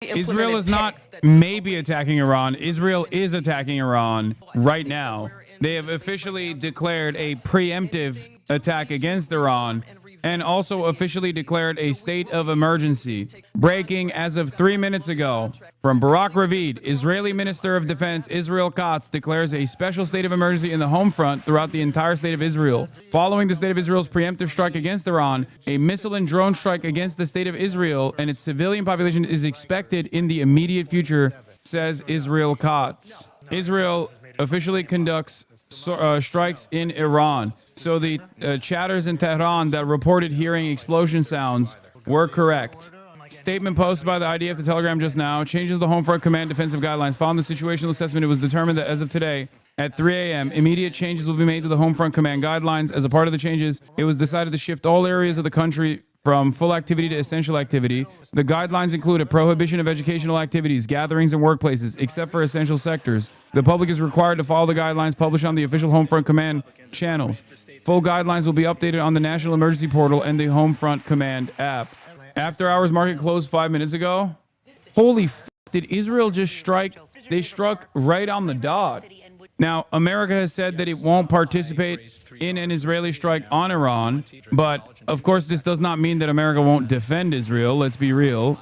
Israel is not maybe attacking Iran. Israel is attacking Iran right now. They have officially declared a preemptive attack against Iran and also officially declared a state of emergency. Breaking as of 3 minutes ago from Barak Ravid, Israeli Minister of Defense Israel Katz declares a special state of emergency in the home front throughout the entire state of Israel. Following the state of Israel's preemptive strike against Iran, a missile and drone strike against the state of Israel and its civilian population is expected in the immediate future, says Israel Katz. Israel officially conducts strikes in Iran. So the chatters in Tehran that reported hearing explosion sounds were correct. Statement posted by the IDF to Telegram just now changes the Home Front Command defensive guidelines. Following the situational assessment, it was determined that as of today, at 3 a.m., immediate changes will be made to the Home Front Command guidelines. As a part of the changes, it was decided to shift all areas of the country from full activity to essential activity. The guidelines include a prohibition of educational activities, gatherings, and workplaces, except for essential sectors. The public is required to follow the guidelines published on the official Homefront Command channels. Full guidelines will be updated on the National Emergency Portal and the Homefront Command app. After hours market closed 5 minutes ago. Holy f***, did Israel just strike? They struck right on the dot. Now, America has said that it won't participate in an Israeli strike on Iran, but of course this does not mean that America won't defend Israel. Let's be real.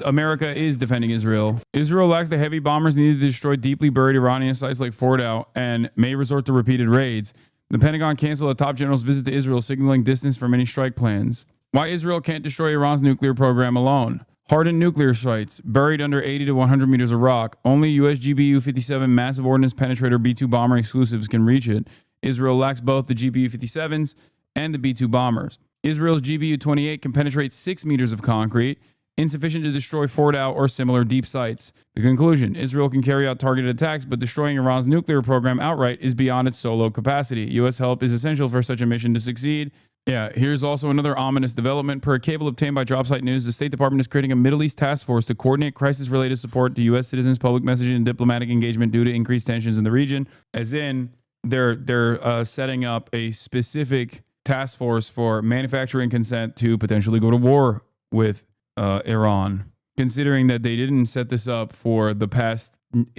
America is defending Israel. Israel lacks the heavy bombers needed to destroy deeply buried Iranian sites like Fordow and may resort to repeated raids. The Pentagon canceled a top general's visit to Israel, signaling distance from any strike plans. Why Israel can't destroy Iran's nuclear program alone. Hardened nuclear sites, buried under 80 to 100 meters of rock. Only US GBU-57 massive ordnance penetrator B-2 bomber exclusives can reach it. Israel lacks both the GBU-57s and the B-2 bombers. Israel's GBU-28 can penetrate 6 meters of concrete, insufficient to destroy Fordow or similar deep sites. The conclusion, Israel can carry out targeted attacks, but destroying Iran's nuclear program outright is beyond its solo capacity. U.S. help is essential for such a mission to succeed. Yeah, here's also another ominous development. Per a cable obtained by Dropsite News, the State Department is creating a Middle East task force to coordinate crisis-related support to U.S. citizens, public messaging, and diplomatic engagement due to increased tensions in the region. As in, they're setting up a specific task force for manufacturing consent to potentially go to war with Iran. Considering that they didn't set this up for the past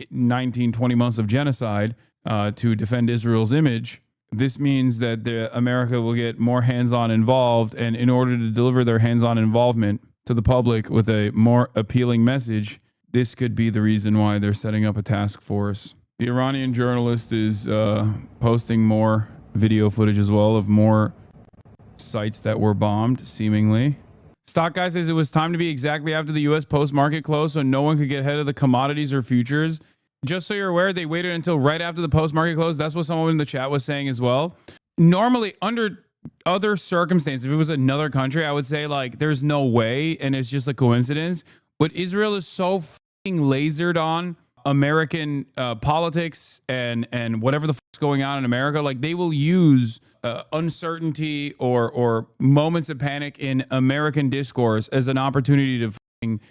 19, 20 months of genocide to defend Israel's image, this means that America will get more hands-on involved, and in order to deliver their hands-on involvement to the public with a more appealing message, this could be the reason why they're setting up a task force. The Iranian journalist is posting more video footage as well of more sites that were bombed, seemingly. Stock guy says it was time to be exactly after the U.S. post-market close so no one could get ahead of the commodities or futures. Just so you're aware, they waited until right after the post-market close. That's what someone in the chat was saying as well. Normally, under other circumstances, if it was another country, I would say, like, there's no way, and it's just a coincidence. But Israel is so fucking lasered on American politics and whatever the fuck's going on in America. Like, they will use uncertainty or moments of panic in American discourse as an opportunity to fucking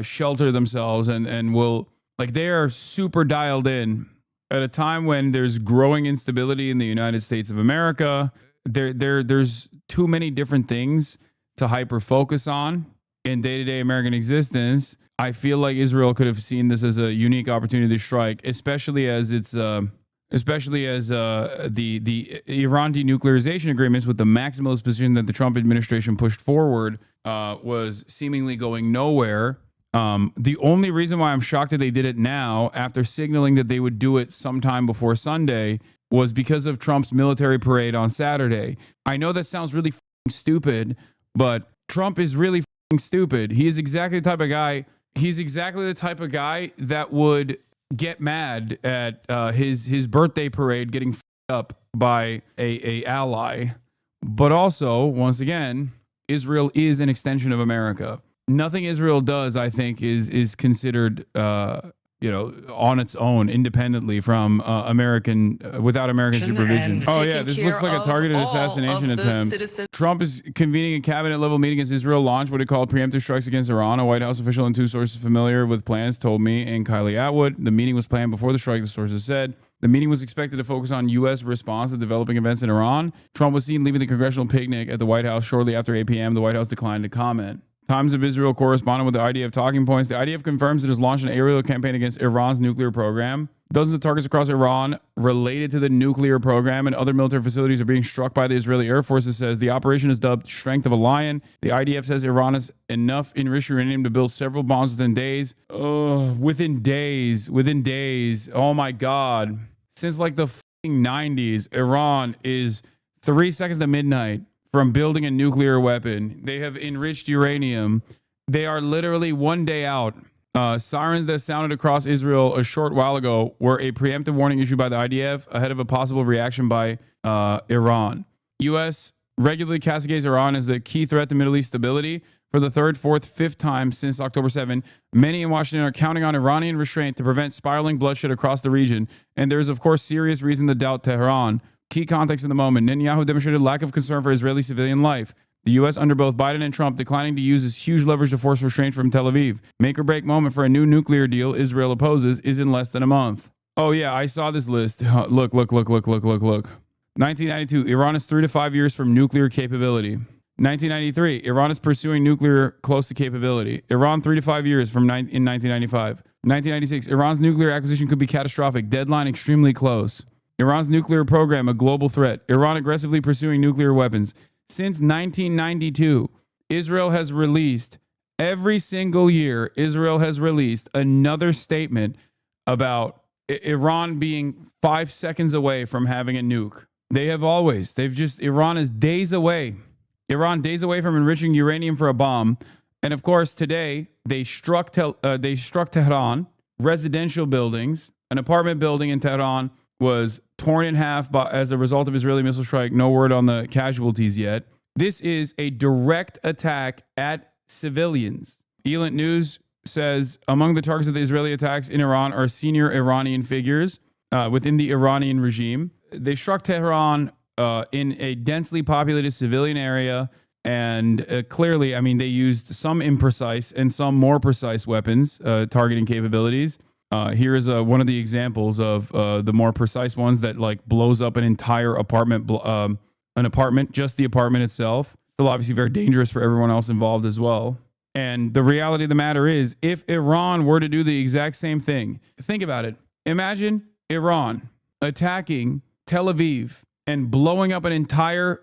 shelter themselves and will... Like, they are super dialed in at a time when there's growing instability in the United States of America. There's too many different things to hyper focus on in day-to-day American existence. I feel like Israel could have seen this as a unique opportunity to strike, especially as the Iran denuclearization agreements with the maximalist position that the Trump administration pushed forward was seemingly going nowhere. The only reason why I'm shocked that they did it now, after signaling that they would do it sometime before Sunday, was because of Trump's military parade on Saturday. I know that sounds really stupid, but Trump is really stupid. He is exactly the type of guy. He's exactly the type of guy that would get mad at his birthday parade getting up by a ally. But also, once again, Israel is an extension of America. Nothing Israel does, I think, is considered, on its own, independently from without American supervision. Oh yeah, this looks like a targeted assassination attempt. Trump is convening a cabinet-level meeting as Israel launched what he called preemptive strikes against Iran. A White House official and two sources familiar with plans told me and Kylie Atwood the meeting was planned before the strike. The sources said the meeting was expected to focus on U.S. response to developing events in Iran. Trump was seen leaving the congressional picnic at the White House shortly after 8 p.m. The White House declined to comment. Times of Israel correspondent with the IDF talking points. The IDF confirms it has launched an aerial campaign against Iran's nuclear program. Dozens of targets across Iran related to the nuclear program and other military facilities are being struck by the Israeli Air Force. It says the operation is dubbed Strength of a Lion. The IDF says Iran has enough enriched uranium to build several bombs within days. Within days. Oh my God. Since like the 90s, Iran is 3 seconds to midnight from building a nuclear weapon. They have enriched uranium. They are literally 1 day out. Sirens that sounded across Israel a short while ago were a preemptive warning issued by the IDF ahead of a possible reaction by Iran. U.S. regularly castigates Iran as the key threat to Middle East stability for the third, fourth, fifth time since October 7. Many in Washington are counting on Iranian restraint to prevent spiraling bloodshed across the region. And there is, of course, serious reason to doubt Tehran. Key context in the moment. Netanyahu demonstrated lack of concern for Israeli civilian life. The U.S. under both Biden and Trump declining to use its huge leverage to force restraint from Tel Aviv. Make or break moment for a new nuclear deal Israel opposes is in less than a month. Oh yeah, I saw this list. Look. 1992, Iran is 3 to 5 years from nuclear capability. 1993, Iran is pursuing nuclear close to capability. Iran 3 to 5 years from in 1995. 1996, Iran's nuclear acquisition could be catastrophic. Deadline extremely close. Iran's nuclear program a global threat. Iran aggressively pursuing nuclear weapons. Since 1992, Israel has released, every single year, Israel has released another statement about Iran being 5 seconds away from having a nuke. Iran is days away. Iran days away from enriching uranium for a bomb. And of course, today, they struck Tehran, residential buildings. An apartment building in Tehran was torn in half as a result of Israeli missile strike. No word on the casualties yet. This is a direct attack at civilians. Elant News says among the targets of the Israeli attacks in Iran are senior Iranian figures within the Iranian regime. They struck Tehran in a densely populated civilian area. And clearly, I mean, they used some imprecise and some more precise weapons targeting capabilities. Here is one of the examples of the more precise ones that like blows up an entire apartment, just the apartment itself. Still obviously very dangerous for everyone else involved as well. And the reality of the matter is, if Iran were to do the exact same thing, think about it. Imagine Iran attacking Tel Aviv and blowing up an entire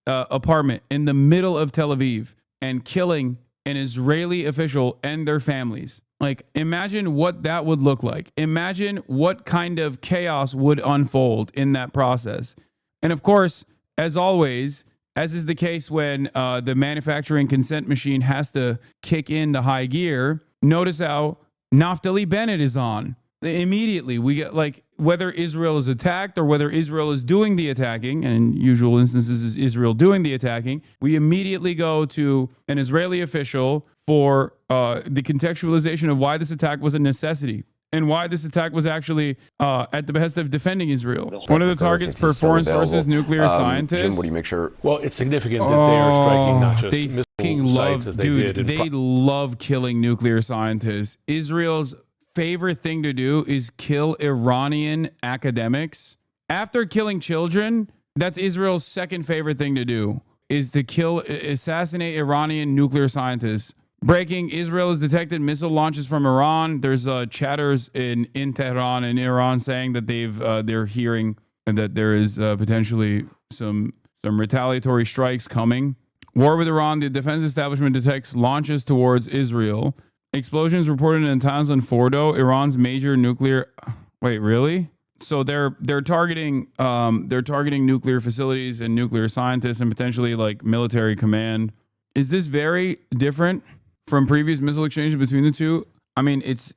apartment in the middle of Tel Aviv and killing an Israeli official and their families. Like, imagine what that would look like. Imagine what kind of chaos would unfold in that process. And of course, as always, as is the case when the manufacturing consent machine has to kick into high gear, notice how Naftali Bennett is on. Immediately, we get like whether Israel is attacked or whether Israel is doing the attacking, and in usual instances is Israel doing the attacking, we immediately go to an Israeli official for the contextualization of why this attack was a necessity and why this attack was actually at the behest of defending Israel. One of the targets per foreign sources, nuclear scientists. Jim, what do you make sure? Well, it's significant that they are striking not just missile sites as they did. They love killing nuclear scientists. Israel's favorite thing to do is kill Iranian academics. After killing children, that's Israel's second favorite thing to do, is to assassinate Iranian nuclear scientists. Breaking, Israel has detected missile launches from Iran. There's chatters in Tehran and Iran saying that they're hearing that there is potentially some retaliatory strikes coming. War with Iran, the defense establishment detects launches towards Israel. Explosions reported in towns in Fordo, Iran's major nuclear. Wait, really? So they're targeting nuclear facilities and nuclear scientists and potentially like military command. Is this very different from previous missile exchanges between the two? I mean, it's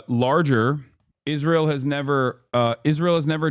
larger. Israel has never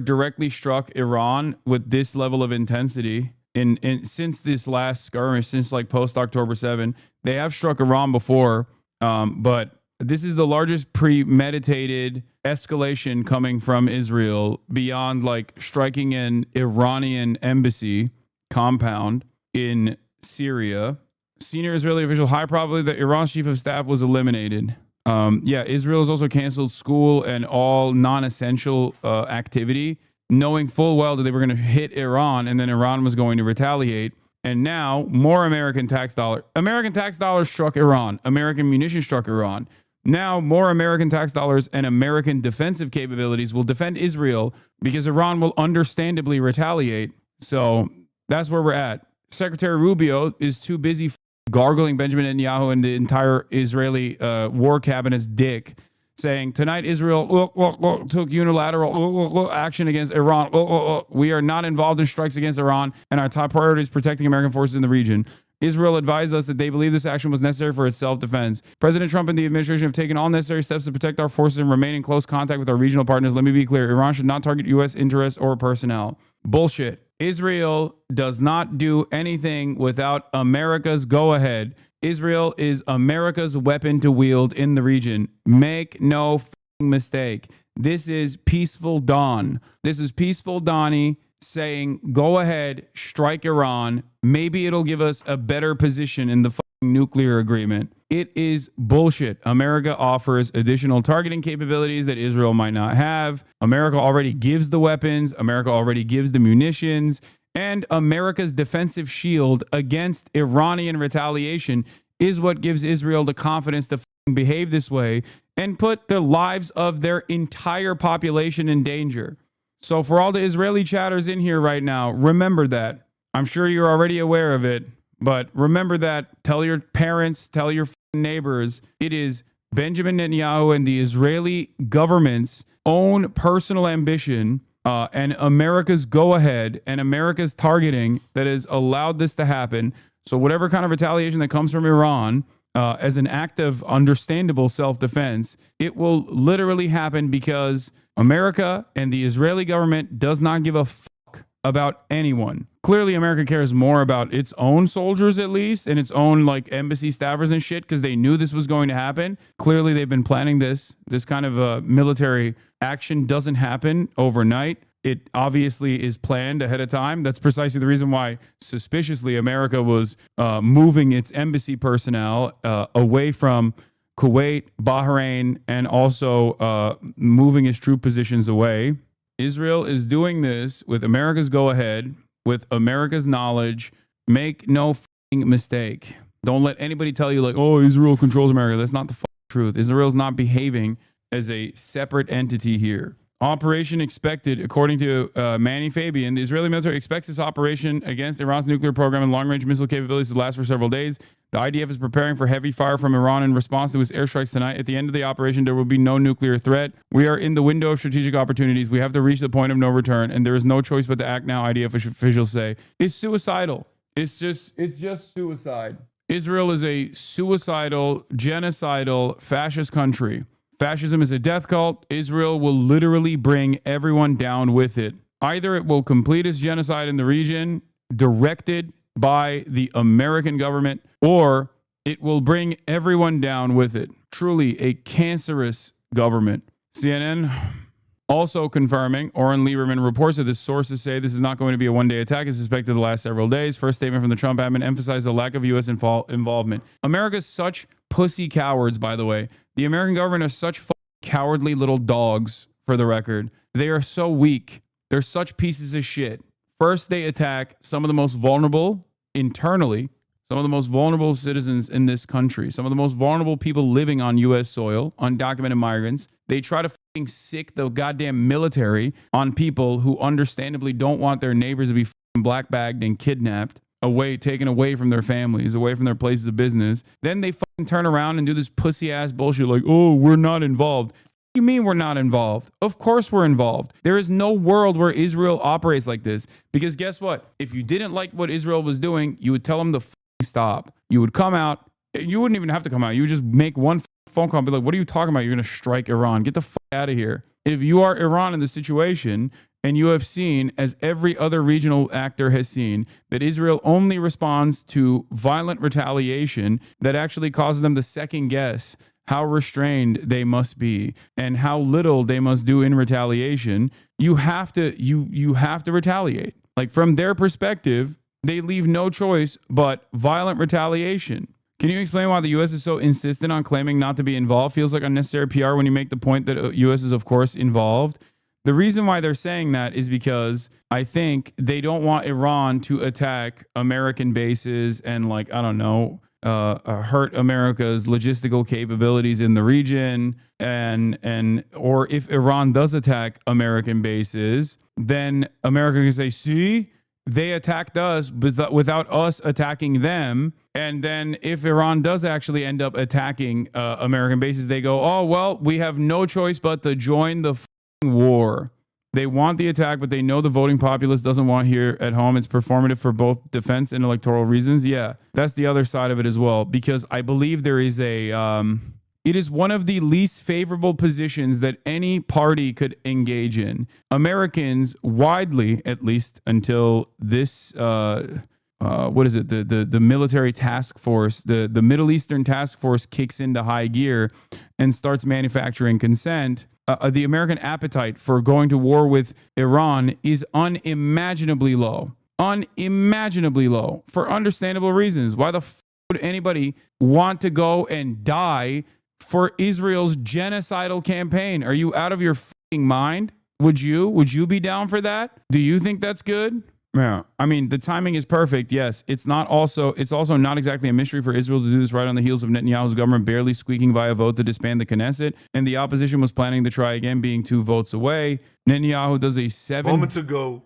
directly struck Iran with this level of intensity in since this last skirmish, since like post October 7. They have struck Iran before. But this is the largest premeditated escalation coming from Israel beyond like striking an Iranian embassy compound in Syria. Senior Israeli official, high probability that Iran's chief of staff was eliminated. Israel has also canceled school and all non-essential activity, knowing full well that they were going to hit Iran and then Iran was going to retaliate. And now more American tax dollars struck Iran. American munitions struck Iran. Now more American tax dollars and American defensive capabilities will defend Israel because Iran will understandably retaliate. So that's where we're at. Secretary Rubio is too busy gargling Benjamin Netanyahu and the entire Israeli war cabinet's dick, saying tonight Israel took unilateral action against Iran. We are not involved in strikes against Iran, and our top priority is protecting American forces in the region. Israel advised us that they believe this action was necessary for its self-defense. President Trump and the administration have taken all necessary steps to protect our forces and remain in close contact with our regional partners. Let me be clear. Iran should not target U.S. interests or personnel. Bullshit. Israel does not do anything without America's go-ahead. Israel is America's weapon to wield in the region. Make no mistake. This is peaceful Dawn. This is peaceful Donnie saying, go ahead, strike Iran. Maybe it'll give us a better position in the nuclear agreement. It is bullshit. America offers additional targeting capabilities that Israel might not have. America already gives the weapons. America already gives the munitions. And America's defensive shield against Iranian retaliation is what gives Israel the confidence to behave this way and put the lives of their entire population in danger. So for all the Israeli chatters in here right now, remember that. I'm sure you're already aware of it, but remember that. Tell your parents, tell your neighbors. It is Benjamin Netanyahu and the Israeli government's own personal ambition and America's go-ahead and America's targeting that has allowed this to happen. So whatever kind of retaliation that comes from Iran as an act of understandable self-defense, it will literally happen because America and the Israeli government does not give a fuck about anyone. Clearly, America cares more about its own soldiers, at least, and its own like embassy staffers and shit, because they knew this was going to happen. Clearly, they've been planning this. This kind of military action doesn't happen overnight. It obviously is planned ahead of time. That's precisely the reason why, suspiciously, America was moving its embassy personnel away from Kuwait, Bahrain, and also moving its troop positions away. Israel is doing this with America's go-ahead, with America's knowledge. Make no mistake. Don't let anybody tell you like, oh, Israel controls America. That's not the truth. Israel's not behaving as a separate entity here. Operation expected, according to Manny Fabian, the Israeli military expects this operation against Iran's nuclear program and long-range missile capabilities to last for several days. The IDF is preparing for heavy fire from Iran in response to its airstrikes tonight. At the end of the operation, there will be no nuclear threat. We are in the window of strategic opportunities. We have to reach the point of no return, and there is no choice but to act now, IDF officials say. It's suicidal. It's just suicide. Israel is a suicidal, genocidal, fascist country. Fascism is a death cult. Israel will literally bring everyone down with it. Either it will complete its genocide in the region, directed by the American government, or it will bring everyone down with it. Truly a cancerous government. CNN also confirming, Oren Lieberman reports that the sources say this is not going to be a one-day attack as suspected the last several days. First statement from the Trump admin emphasized the lack of U.S. involvement. America's such pussy cowards, by the way. The American government are such cowardly little dogs, for the record. They are so weak. They're such pieces of shit. First, they attack some of the most vulnerable internally, some of the most vulnerable citizens in this country, some of the most vulnerable people living on U.S. soil, undocumented migrants. They try to sick the goddamn military on people who understandably don't want their neighbors to be black bagged and kidnapped, taken away from their families, away from their places of business. Then they turn around and do this pussy ass bullshit like, oh, we're not involved. What do you mean we're not involved? Of course we're involved. There is no world where Israel operates like this, because guess what? If you didn't like what Israel was doing, you would tell them to stop. You would come out. You wouldn't even have to come out. You would just make one phone call and be like, what are you talking about? You're going to strike Iran. Get the fuck out of here. If you are Iran in this situation, and you have seen, as every other regional actor has seen, that Israel only responds to violent retaliation that actually causes them to second guess how restrained they must be and how little they must do in retaliation, you have to retaliate. Like, from their perspective, they leave no choice but violent retaliation. Can you explain why the U.S. is so insistent on claiming not to be involved? Feels like unnecessary PR when you make the point that the U.S. is, of course, involved. The reason why they're saying that is because I think they don't want Iran to attack American bases and, like, I don't know, hurt America's logistical capabilities in the region. Or if Iran does attack American bases, then America can say, see, they attacked us without us attacking them. And then if Iran does actually end up attacking American bases, they go, oh, well, we have no choice but to join the war. They want the attack, but they know the voting populace doesn't want here at home. It's performative for both defense and electoral reasons. Yeah, that's the other side of it as well, because I believe there is it is one of the least favorable positions that any party could engage in. Americans widely, at least until this, what is it? The military task force, the Middle Eastern task force kicks into high gear and starts manufacturing consent. The American appetite for going to war with Iran is unimaginably low. Unimaginably low for understandable reasons. Why the would anybody want to go and die for Israel's genocidal campaign? Are you out of your mind? Would you be down for that? Do you think that's good? Yeah. I mean, the timing is perfect. Yes. It's also not exactly a mystery for Israel to do this right on the heels of Netanyahu's government barely squeaking by a vote to disband the Knesset. And the opposition was planning to try again, being 2 votes away. Netanyahu does a 7 moments ago.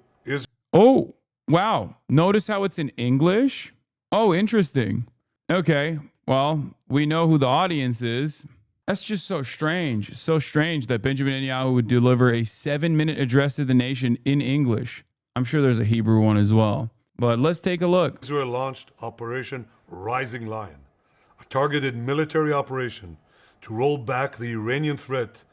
Oh, wow. Notice how it's in English? Oh, interesting. Okay. Well, we know who the audience is. That's just so strange. So strange that Benjamin Netanyahu would deliver a 7-minute address to the nation in English. I'm sure there's a Hebrew one as well. But let's take a look. Israel launched Operation Rising Lion, a targeted military operation to roll back the Iranian threat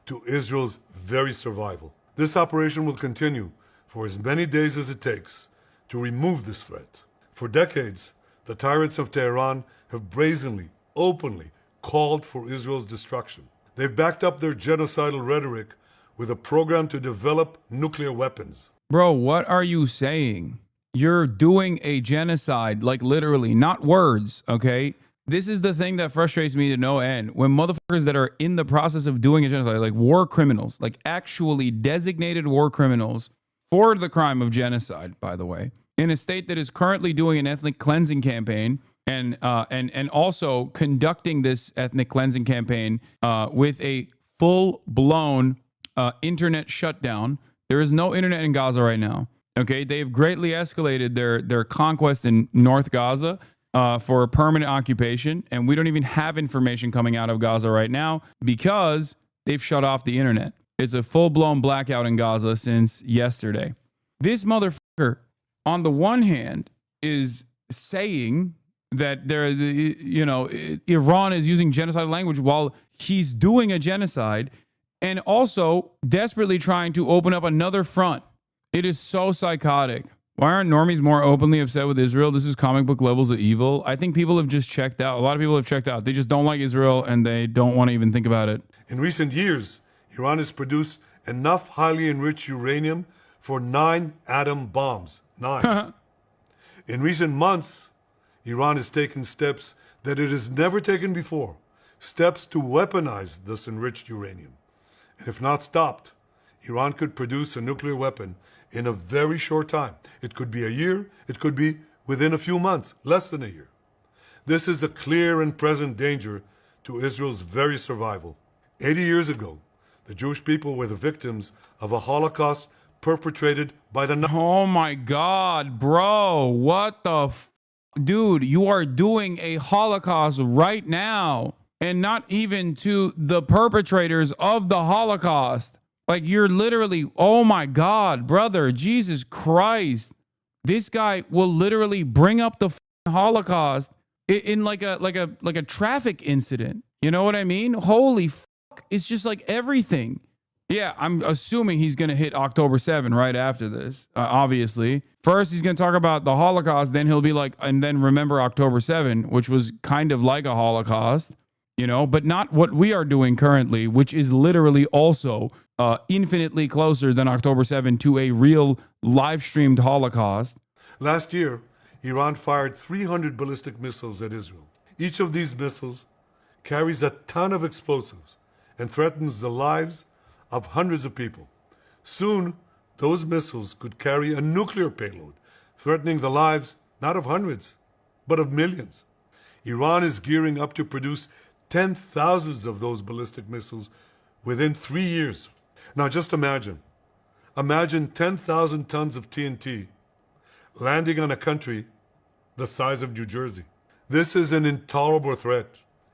to Israel's very survival. This operation will continue for as many days as it takes to remove this threat. For decades, the tyrants of Tehran have brazenly, openly called for Israel's destruction. They've backed up their genocidal rhetoric with a program to develop nuclear weapons. Bro, what are you saying? You're doing a genocide, like literally, not words, okay? This is the thing that frustrates me to no end. When motherfuckers that are in the process of doing a genocide, like war criminals, like actually designated war criminals for the crime of genocide, by the way, in a state that is currently doing an ethnic cleansing campaign and also conducting this ethnic cleansing campaign with a full-blown internet shutdown. There is no internet in Gaza right now. Okay, they've greatly escalated their conquest in North Gaza for a permanent occupation, and we don't even have information coming out of Gaza right now because they've shut off the internet. It's a full-blown blackout in Gaza since yesterday. This motherfucker, on the one hand, is saying that Iran is using genocidal language while he's doing a genocide, and also desperately trying to open up another front. It is so psychotic. Why aren't normies more openly upset with Israel? This is comic book levels of evil. I think people have just checked out. A lot of people have checked out. They just don't like Israel and they don't want to even think about it. In recent years, Iran has produced enough highly enriched uranium for 9 atom bombs. 9. In recent months, Iran has taken steps that it has never taken before. Steps to weaponize this enriched uranium. And if not stopped, Iran could produce a nuclear weapon in a very short time. It could be a year, it could be within a few months, less than a year. This is a clear and present danger to Israel's very survival. 80 years ago, the Jewish people were the victims of a Holocaust perpetrated by the Nazis. Oh my God, bro. What the dude, you are doing a Holocaust right now. And not even to the perpetrators of the Holocaust. Like, you're literally, oh my God, brother, Jesus Christ. This guy will literally bring up the Holocaust in like a traffic incident. You know what I mean? Holy fuck. It's just like everything. Yeah, I'm assuming he's going to hit October 7 right after this, obviously. First, he's going to talk about the Holocaust. Then he'll be like, and then remember October 7, which was kind of like a Holocaust. You know, but not what we are doing currently, which is literally also infinitely closer than October 7 to a real live-streamed Holocaust. Last year, Iran fired 300 ballistic missiles at Israel. Each of these missiles carries a ton of explosives and threatens the lives of hundreds of people. Soon, those missiles could carry a nuclear payload, threatening the lives not of hundreds, but of millions. Iran is gearing up to produce 10,000 of those ballistic missiles within 3 years. Now just imagine. Imagine 10,000 tons of TNT landing on a country the size of New Jersey. This is an intolerable threat.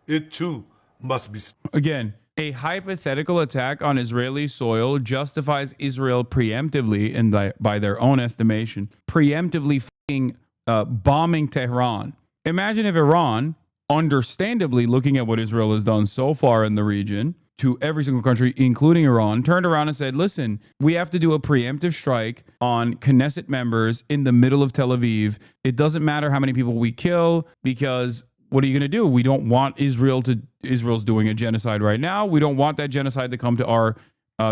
It too must be stopped. Again, a hypothetical attack on Israeli soil justifies Israel preemptively, and by their own estimation, preemptively bombing Tehran. Imagine if Iran, understandably looking at what Israel has done so far in the region to every single country, including Iran, turned around and said, listen, we have to do a preemptive strike on Knesset members in the middle of Tel Aviv. It doesn't matter how many people we kill, because what are you going to do? We don't want Israel's doing a genocide right now. We don't want that genocide to come to our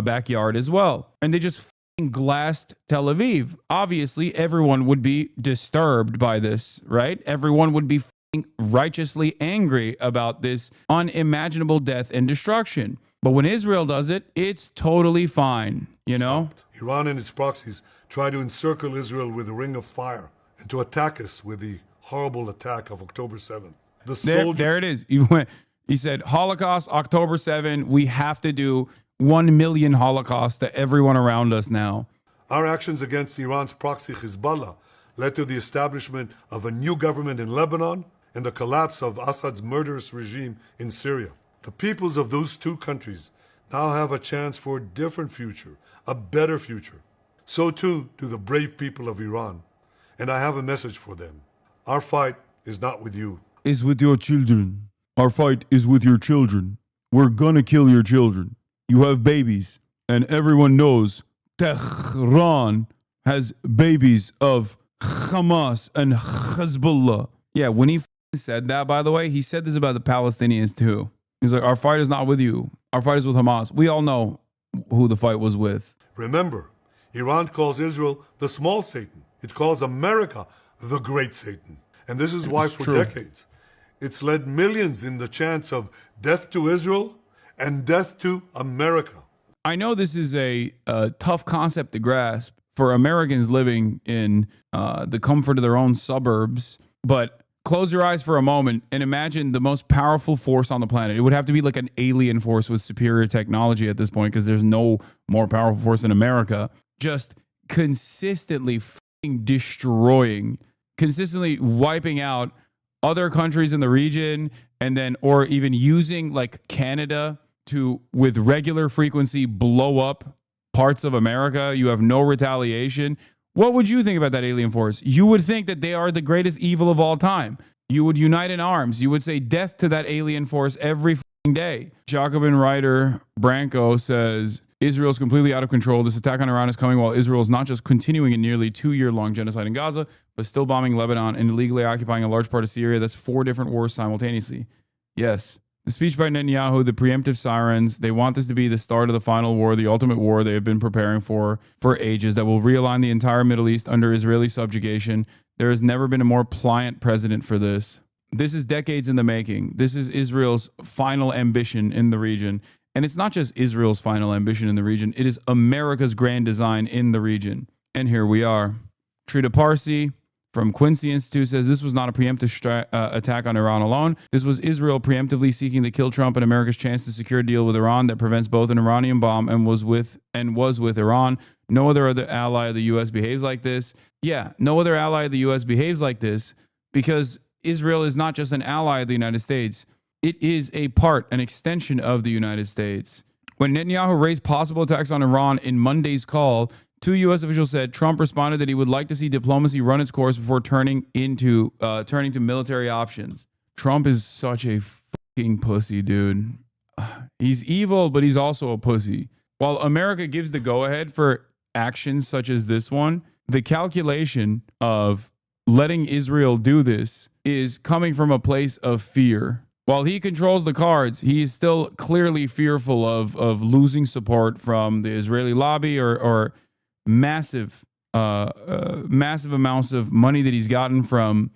backyard as well. And they just glassed Tel Aviv. Obviously, everyone would be disturbed by this, right? Everyone would be righteously angry about this unimaginable death and destruction. But when Israel does it, it's totally fine, you know? Iran and its proxies try to encircle Israel with a ring of fire and to attack us with the horrible attack of October 7th. There it is. He said, Holocaust, October 7, we have to do 1 million Holocaust to everyone around us now. Our actions against Iran's proxy Hezbollah led to the establishment of a new government in Lebanon and the collapse of Assad's murderous regime in Syria. The peoples of those two countries now have a chance for a different future, a better future. So too do the brave people of Iran. And I have a message for them. Our fight is not with you. Is with your children. Our fight is with your children. We're gonna kill your children. You have babies. And everyone knows Tehran has babies of Hamas and Hezbollah. Yeah, when he said that, by the way, he said this about the Palestinians too. He's like, our fight is not with you. Our fight is with Hamas. We all know who the fight was with. Remember, Iran calls Israel the small Satan. It calls America the great Satan. And this is why for decades, it's led millions in the chance of death to Israel and death to America. I know this is a tough concept to grasp for Americans living in the comfort of their own suburbs, but close your eyes for a moment and imagine the most powerful force on the planet. It would have to be like an alien force with superior technology at this point, because there's no more powerful force in America. Just consistently destroying, consistently wiping out other countries in the region, and then, or even using like Canada to, with regular frequency, blow up parts of America. You have no retaliation. What would you think about that alien force? You would think that they are the greatest evil of all time. You would unite in arms. You would say death to that alien force every day. Jacobin writer Branko says, Israel's completely out of control. This attack on Iran is coming while Israel is not just continuing a nearly 2-year-long genocide in Gaza, but still bombing Lebanon and illegally occupying a large part of Syria. That's 4 different wars simultaneously. Yes. The speech by Netanyahu, the preemptive sirens, they want this to be the start of the final war, the ultimate war they have been preparing for ages, that will realign the entire Middle East under Israeli subjugation. There has never been a more pliant president for this. This is decades in the making. This is Israel's final ambition in the region. And it's not just Israel's final ambition in the region. It is America's grand design in the region. And here we are. Trita Parsi from Quincy Institute says this was not a preemptive attack on Iran alone. This was Israel preemptively seeking to kill Trump and America's chance to secure a deal with Iran that prevents both an Iranian bomb and was with Iran. No other ally of the U.S. behaves like this. Yeah, no other ally of the U.S. behaves like this, because Israel is not just an ally of the United States. It is a part, an extension of the United States. When Netanyahu raised possible attacks on Iran in Monday's call, 2 U.S. officials said Trump responded that he would like to see diplomacy run its course before turning to military options. Trump is such a fucking pussy, dude. He's evil, but he's also a pussy. While America gives the go-ahead for actions such as this one, the calculation of letting Israel do this is coming from a place of fear. While he controls the cards, he is still clearly fearful of losing support from the Israeli lobby or massive amounts of money that he's gotten from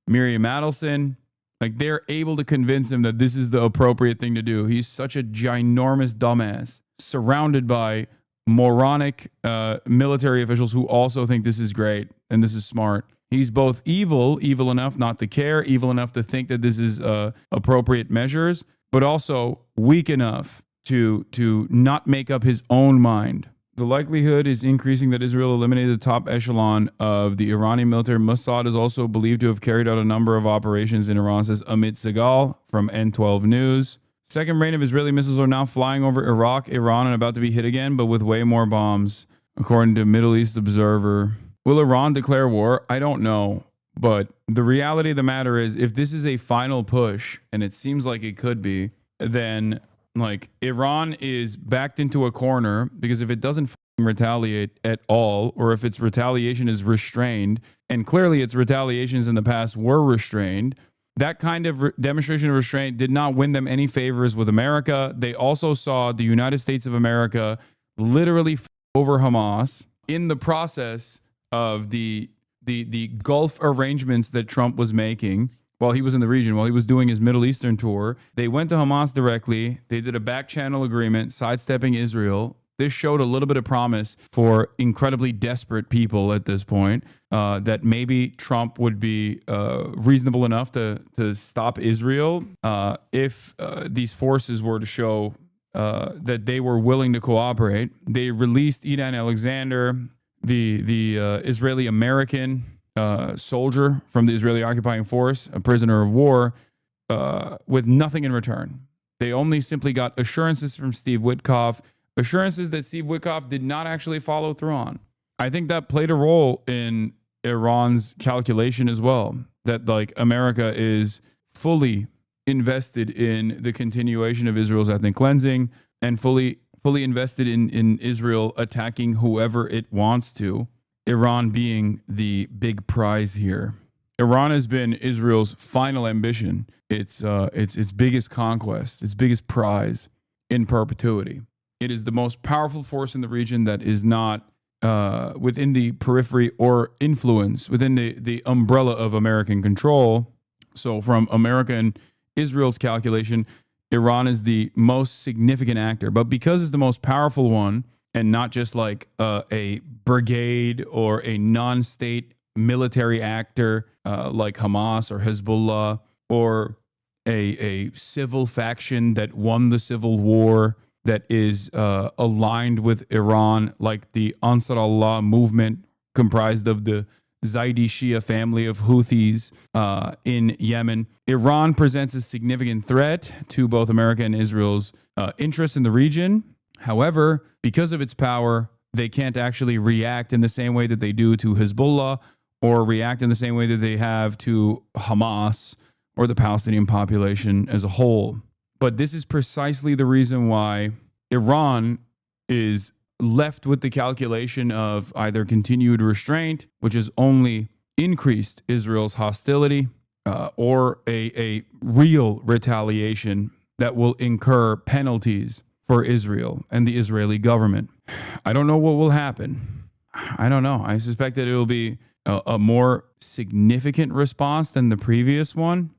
Miriam Adelson. Like, they're able to convince him that this is the appropriate thing to do. He's such a ginormous dumbass, surrounded by moronic military officials who also think this is great and this is smart. He's both evil enough not to care, evil enough to think that this is appropriate measures, but also weak enough to not make up his own mind. The likelihood is increasing that Israel eliminated the top echelon of the Iranian military. Mossad is also believed to have carried out a number of operations in Iran, says Amit Segal from N12 News. Second rain of Israeli missiles are now flying over Iraq, Iran, and about to be hit again, but with way more bombs, according to Middle East Observer. Will Iran declare war? I don't know. But the reality of the matter is, if this is a final push, and it seems like it could be, then like Iran is backed into a corner, because if it doesn't retaliate at all, or if its retaliation is restrained, and clearly its retaliations in the past were restrained, that kind of demonstration of restraint did not win them any favors with America. They also saw the United States of America literally over Hamas in the process of the Gulf arrangements that Trump was making while he was in the region, while he was doing his Middle Eastern tour. They went to Hamas directly. They did a back channel agreement, sidestepping Israel. This showed a little bit of promise for incredibly desperate people at this point, that maybe Trump would be reasonable enough to stop Israel if these forces were to show that they were willing to cooperate. They released Idan Alexander, the Israeli American soldier from the Israeli occupying force, a prisoner of war, with nothing in return. They only simply got assurances from Steve Witkoff, assurances that Steve Witkoff did not actually follow through on. I think that played a role in Iran's calculation as well, that like America is fully invested in the continuation of Israel's ethnic cleansing and fully invested in Israel attacking whoever it wants to, Iran being the big prize here. Iran has been Israel's final ambition, its biggest conquest, its biggest prize in perpetuity. It is the most powerful force in the region that is not within the periphery or influence, within the umbrella of American control. So from America and Israel's calculation, Iran is the most significant actor. But because it's the most powerful one, and not just like a brigade or a non-state military actor like Hamas or Hezbollah, or a civil faction that won the civil war that is aligned with Iran, like the Ansar Allah movement, comprised of the Zaidi Shia family of Houthis in Yemen. Iran presents a significant threat to both America and Israel's interests in the region. However, because of its power, they can't actually react in the same way that they do to Hezbollah, or react in the same way that they have to Hamas or the Palestinian population as a whole. But this is precisely the reason why Iran is left with the calculation of either continued restraint, which has only increased Israel's hostility, or a real retaliation that will incur penalties for Israel and the Israeli government. I don't know what will happen. I don't know. I suspect that it will be a more significant response than the previous one.